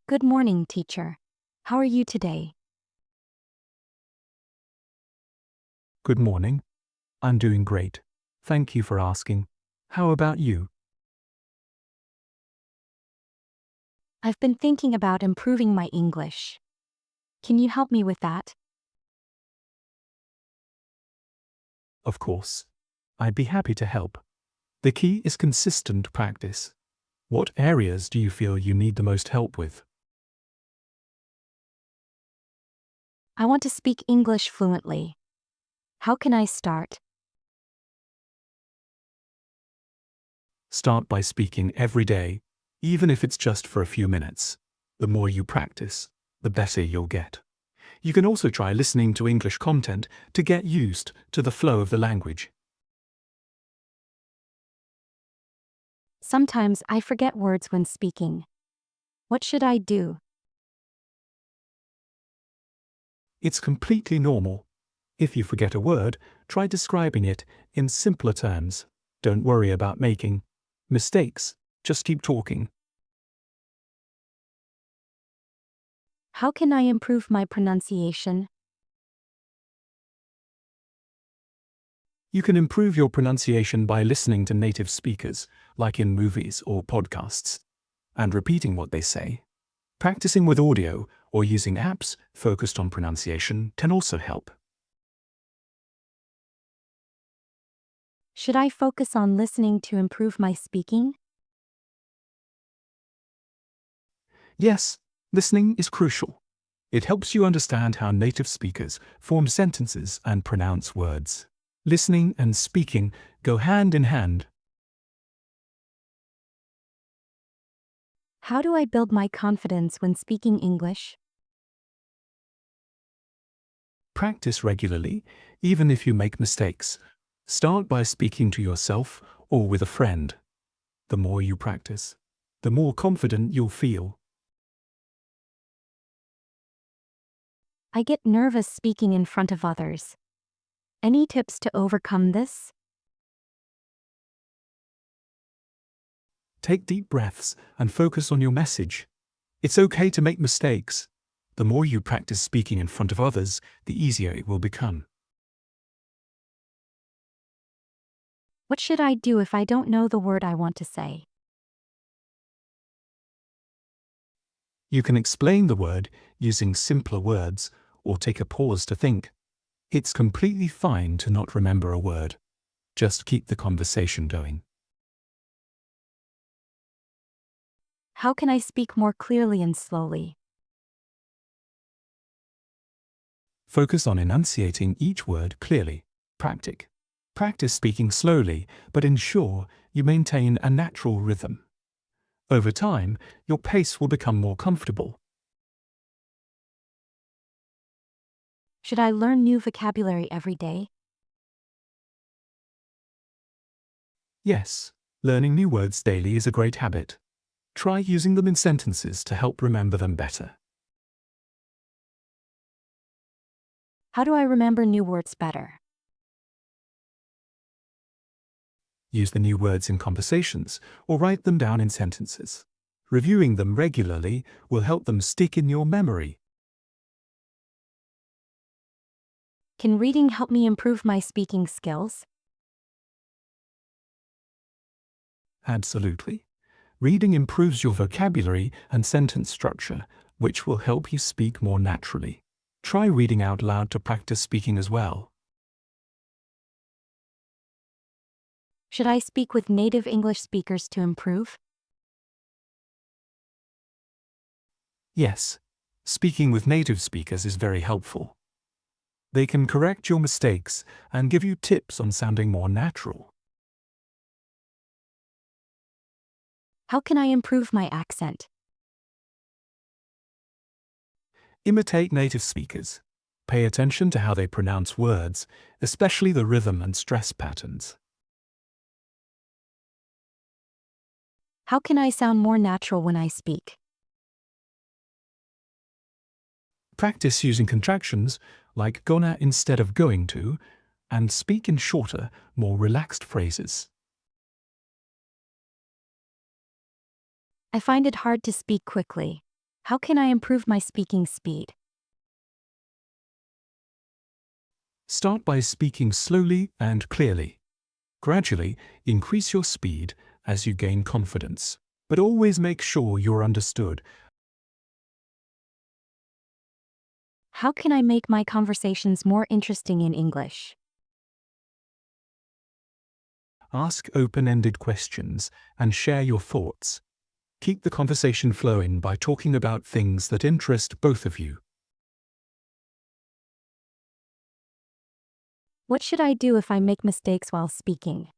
Good morning, teacher. How are you today? Good morning. I'm doing great. Thank you for asking. How about you? I've been thinking about improving my English. Can you help me with that? Of course. I'd be happy to help. The key is consistent practice. What areas do you feel you need the most help with? I want to speak English fluently. How can I start? Start by speaking every day, even if it's just for a few minutes. The more you practice, the better you'll get. You can also try listening to English content to get used to the flow of the language. Sometimes I forget words when speaking. What should I do? It's completely normal. If you forget a word, try describing it in simpler terms. Don't worry about making mistakes. Just keep talking. How can I improve my pronunciation? You can improve your pronunciation by listening to native speakers, like in movies or podcasts, and repeating what they say. Practicing with audio or using apps focused on pronunciation can also help. Should I focus on listening to improve my speaking? Yes, listening is crucial. It helps you understand how native speakers form sentences and pronounce words. Listening and speaking go hand in hand. How do I build my confidence when speaking English? Practice regularly, even if you make mistakes. Start by speaking to yourself or with a friend. The more you practice, the more confident you'll feel. I get nervous speaking in front of others. Any tips to overcome this? Take deep breaths and focus on your message. It's okay to make mistakes. The more you practice speaking in front of others, the easier it will become. What should I do if I don't know the word I want to say? You can explain the word using simpler words or take a pause to think. It's completely fine to not remember a word. Just keep the conversation going. How can I speak more clearly and slowly? Focus on enunciating each word clearly. Practice speaking slowly, but ensure you maintain a natural rhythm. Over time, your pace will become more comfortable. Should I learn new vocabulary every day? Yes, learning new words daily is a great habit. Try using them in sentences to help remember them better. How do I remember new words better? Use the new words in conversations or write them down in sentences. Reviewing them regularly will help them stick in your memory. Can reading help me improve my speaking skills? Absolutely. Reading improves your vocabulary and sentence structure, which will help you speak more naturally. Try reading out loud to practice speaking as well. Should I speak with native English speakers to improve? Yes, speaking with native speakers is very helpful. They can correct your mistakes and give you tips on sounding more natural. How can I improve my accent? Imitate native speakers. Pay attention to how they pronounce words, especially the rhythm and stress patterns. How can I sound more natural when I speak? Practice using contractions like gonna instead of going to, and speak in shorter, more relaxed phrases. I find it hard to speak quickly. How can I improve my speaking speed? Start by speaking slowly and clearly. Gradually, increase your speed as you gain confidence, but always make sure you're understood. How can I make my conversations more interesting in English? Ask open-ended questions and share your thoughts. Keep the conversation flowing by talking about things that interest both of you. What should I do if I make mistakes while speaking?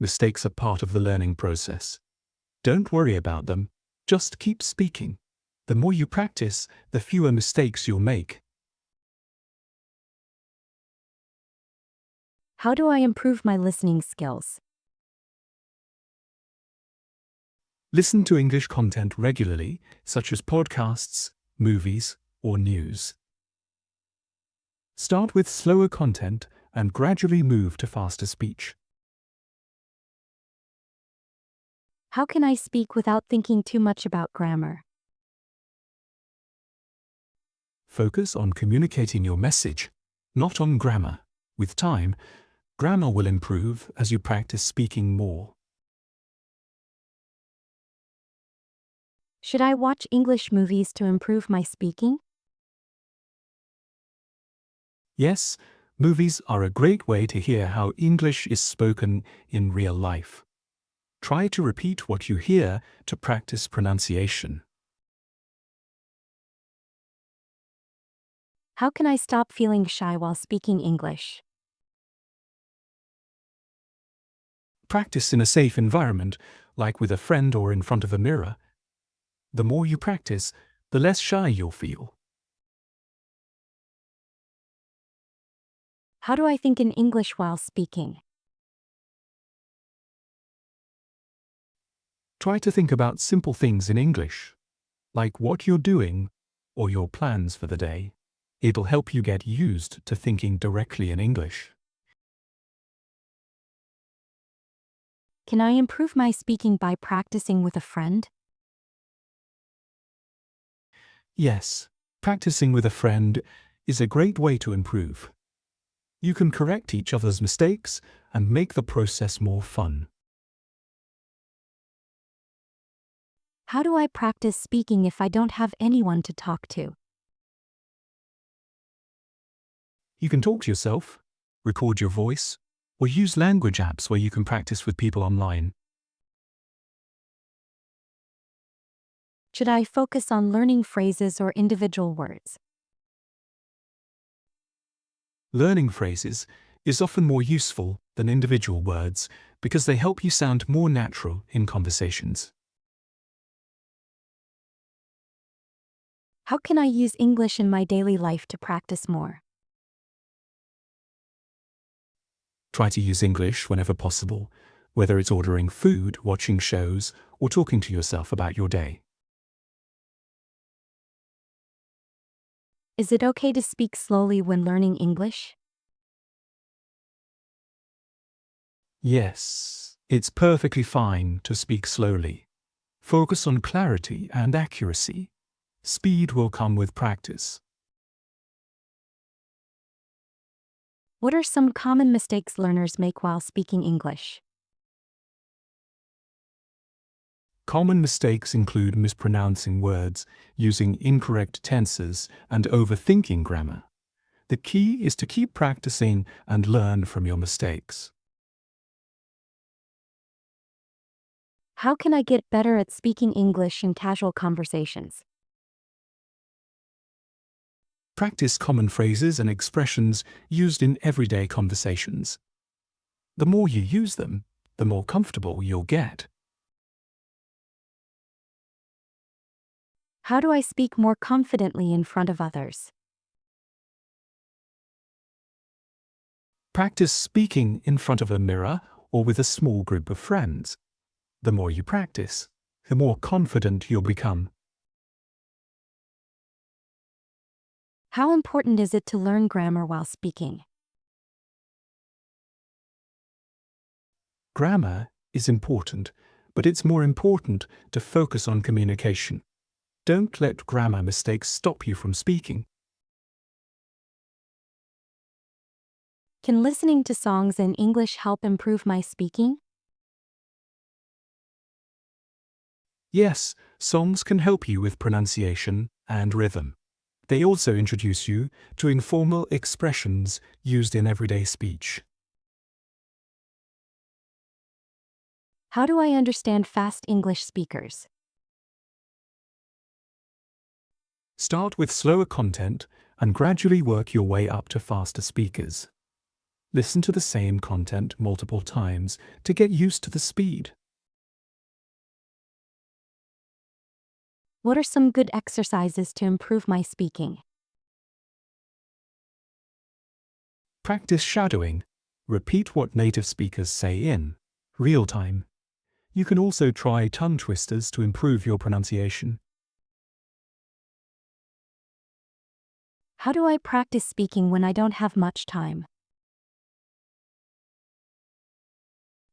Mistakes are part of the learning process. Don't worry about them, just keep speaking. The more you practice, the fewer mistakes you'll make. How do I improve my listening skills? Listen to English content regularly, such as podcasts, movies, or news. Start with slower content and gradually move to faster speech. How can I speak without thinking too much about grammar? Focus on communicating your message, not on grammar. With time, grammar will improve as you practice speaking more. Should I watch English movies to improve my speaking? Yes, movies are a great way to hear how English is spoken in real life. Try to repeat what you hear to practice pronunciation. How can I stop feeling shy while speaking English? Practice in a safe environment, like with a friend or in front of a mirror. The more you practice, the less shy you'll feel. How do I think in English while speaking? Try to think about simple things in English, like what you're doing or your plans for the day. It'll help you get used to thinking directly in English. Can I improve my speaking by practicing with a friend? Yes, practicing with a friend is a great way to improve. You can correct each other's mistakes and make the process more fun. How do I practice speaking if I don't have anyone to talk to? You can talk to yourself, record your voice, or use language apps where you can practice with people online. Should I focus on learning phrases or individual words? Learning phrases is often more useful than individual words because they help you sound more natural in conversations. How can I use English in my daily life to practice more? Try to use English whenever possible, whether it's ordering food, watching shows, or talking to yourself about your day. Is it okay to speak slowly when learning English? Yes, it's perfectly fine to speak slowly. Focus on clarity and accuracy. Speed will come with practice. What are some common mistakes learners make while speaking English? Common mistakes include mispronouncing words, using incorrect tenses, and overthinking grammar. The key is to keep practicing and learn from your mistakes. How can I get better at speaking English in casual conversations? Practice common phrases and expressions used in everyday conversations. The more you use them, the more comfortable you'll get. How do I speak more confidently in front of others? Practice speaking in front of a mirror or with a small group of friends. The more you practice, the more confident you'll become. How important is it to learn grammar while speaking? Grammar is important, but it's more important to focus on communication. Don't let grammar mistakes stop you from speaking. Can listening to songs in English help improve my speaking? Yes, songs can help you with pronunciation and rhythm. They also introduce you to informal expressions used in everyday speech. How do I understand fast English speakers? Start with slower content and gradually work your way up to faster speakers. Listen to the same content multiple times to get used to the speed. What are some good exercises to improve my speaking? Practice shadowing. Repeat what native speakers say in real time. You can also try tongue twisters to improve your pronunciation. How do I practice speaking when I don't have much time?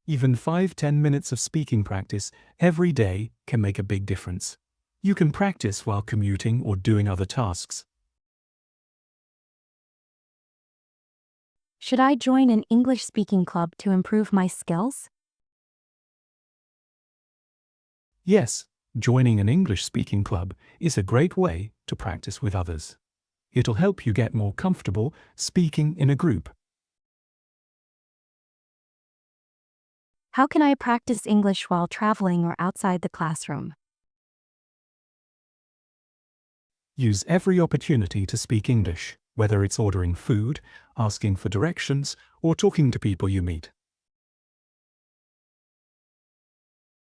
Even 5-10 minutes of speaking practice every day can make a big difference. You can practice while commuting or doing other tasks. Should I join an English speaking club to improve my skills? Yes, joining an English-speaking club is a great way to practice with others. It'll help you get more comfortable speaking in a group. How can I practice English while traveling or outside the classroom? Use every opportunity to speak English, whether it's ordering food, asking for directions, or talking to people you meet.